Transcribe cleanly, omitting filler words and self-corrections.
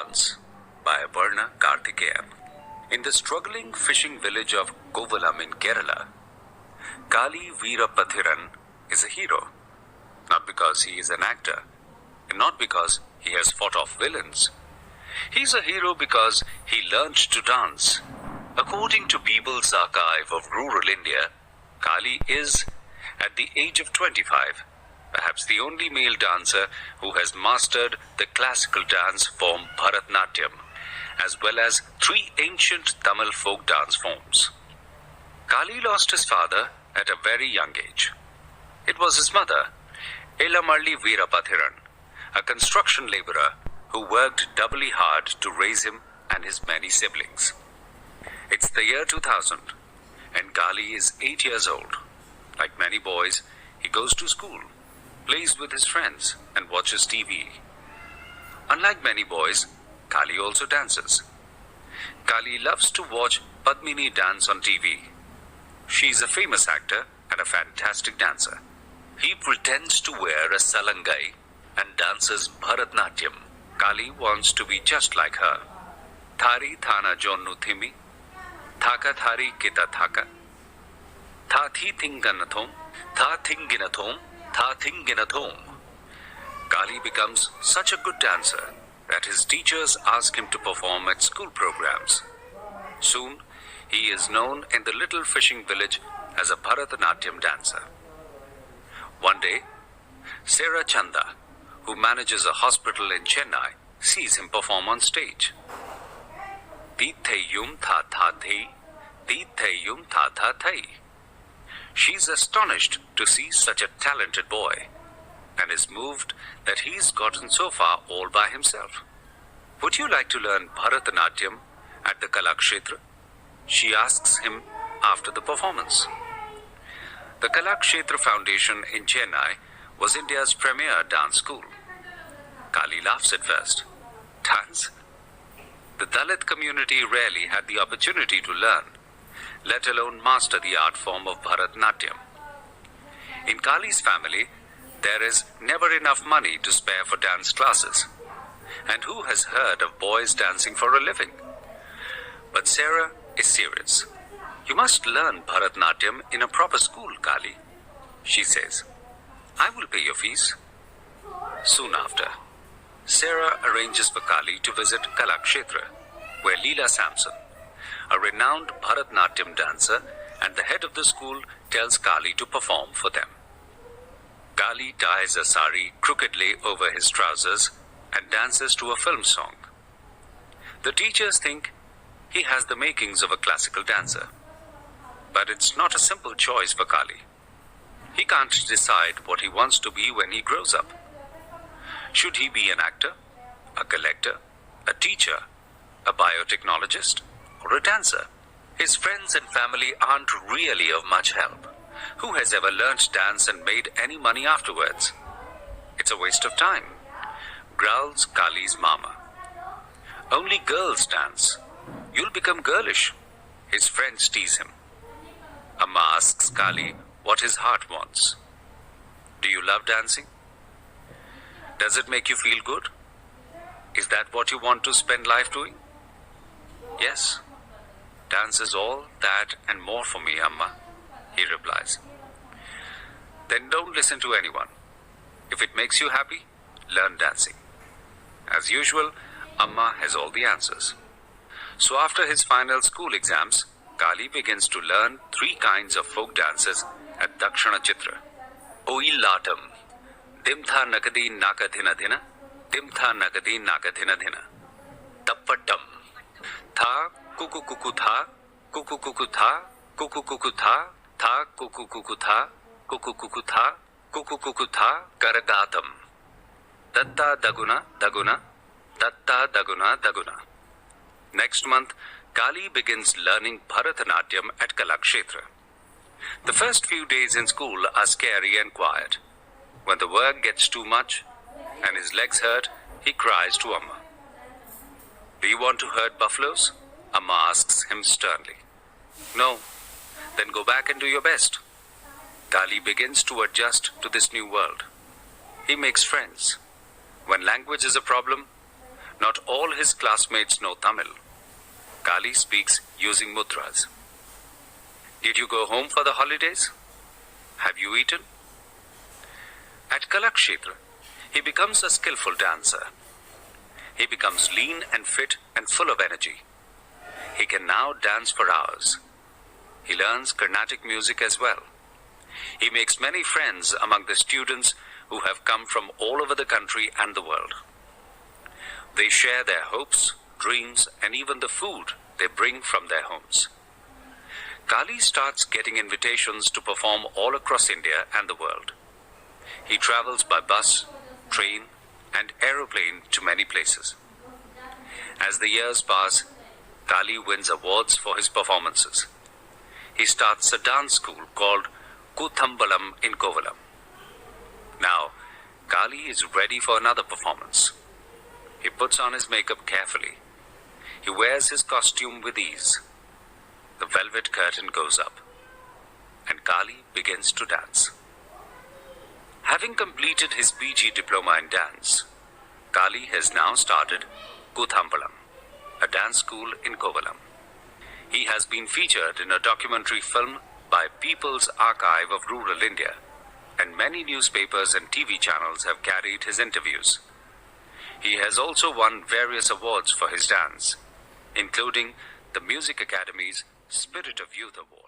Dance by Aparna Karthikeyan. In the struggling fishing village of Kovalam in Kerala, Kali Veerapathiran is a hero, not because he is an actor, and not because he has fought off villains. He's a hero because he learned to dance. According to People's Archive of Rural India, Kali is, at the age of 25, perhaps the only male dancer who has mastered the classical dance form Bharatnatyam, as well as three ancient Tamil folk dance forms. Kali lost his father at a very young age. It was his mother, Elamalli Veerapathiran, a construction laborer who worked doubly hard to raise him and his many siblings. It's the year 2000, and Kali is 8 years old. Like many boys, he goes to school, plays with his friends, and watches TV. Unlike many boys, Kali also dances. Kali loves to watch Padmini dance on TV. She's a famous actor and a fantastic dancer. He pretends to wear a salangai and dances Bharatnatyam. Kali wants to be just like her. Thari thana jonnu thimi, thaka thari kita thaka, tha thi thinganathom, tha thinginathom, tha thinginathom. Kali becomes such a good dancer that his teachers ask him to perform at school programs. Soon, he is known in the little fishing village as a Bharatanatyam dancer. One day, Sarah Chanda, who manages a hospital in Chennai, sees him perform on stage. Ditheyum tha tha thei, ditheyum tha tha thei. She's astonished to see such a talented boy and is moved that he's gotten so far all by himself. Would you like to learn Bharatanatyam at the Kalakshetra? She asks him after the performance. The Kalakshetra Foundation in Chennai was India's premier dance school. Kali laughs at first. Dance? The Dalit community rarely had the opportunity to learn, let alone master the art form of Bharatnatyam. In Kali's family, there is never enough money to spare for dance classes. And who has heard of boys dancing for a living? But Sarah is serious. You must learn Bharatnatyam in a proper school, Kali, she says. I will pay your fees. Soon after, Sarah arranges for Kali to visit Kalakshetra, where Leela Sampson, a renowned Bharatnatyam dancer and the head of the school, tells Kali to perform for them. Kali ties a sari crookedly over his trousers and dances to a film song. The teachers think he has the makings of a classical dancer. But it's not a simple choice for Kali. He can't decide what he wants to be when he grows up. Should he be an actor, a collector, a teacher, a biotechnologist, or a dancer? His friends and family aren't really of much help. Who has ever learnt dance and made any money afterwards? It's a waste of time, growls Kali's mama. Only girls dance. You'll become girlish, his friends tease him. Amma asks Kali what his heart wants. Do you love dancing? Does it make you feel good? Is that what you want to spend life doing? Yes. Dance is all that and more for me, Amma, he replies. Then don't listen to anyone. If it makes you happy, learn dancing. As usual, Amma has all the answers. So after his final school exams, Kali begins to learn three kinds of folk dances at Dakshana Chitra. Oilatam, Dimtha Nakadi Nakadhina Dhina, Dimtha Nakadi Nakadhina Dhina. Tappatam, Tha Kuku Kuku Tha, Kuku Kuku Tha, Kuku Kuku Tha, Tha Kuku Kuku Tha, Kuku Kuku Tha, Kuku Kuku Tha, Karagatam. Datta Daguna Daguna, Datta Daguna Daguna. Next month, Kali begins learning Bharatanatyam at Kalakshetra. The first few days in school are scary and quiet. When the work gets too much and his legs hurt, he cries to Amma. Do you want to herd buffaloes? Amma asks him sternly. No. Then go back and do your best. Kali begins to adjust to this new world. He makes friends. When language is a problem, Not all his classmates know Tamil. Kali speaks using mudras. Did you go home for the holidays? Have you eaten? At Kalakshetra, he becomes a skillful dancer. He becomes lean and fit and full of energy. He can now dance for hours. He learns Carnatic music as well. He makes many friends among the students who have come from all over the country and the world. They share their hopes, dreams, and even the food they bring from their homes. Kali starts getting invitations to perform all across India and the world. He travels by bus, train, and aeroplane to many places. As the years pass, Kali wins awards for his performances. He starts a dance school called Kuthambalam in Kovalam. Now, Kali is ready for another performance. He puts on his makeup carefully. He wears his costume with ease. The velvet curtain goes up, and Kali begins to dance. Having completed his PG diploma in dance, Kali has now started Kuthambalam, a dance school in Kovalam. He has been featured in a documentary film by People's Archive of Rural India, and many newspapers and TV channels have carried his interviews. He has also won various awards for his dance, including the Music Academy's Spirit of Youth Award.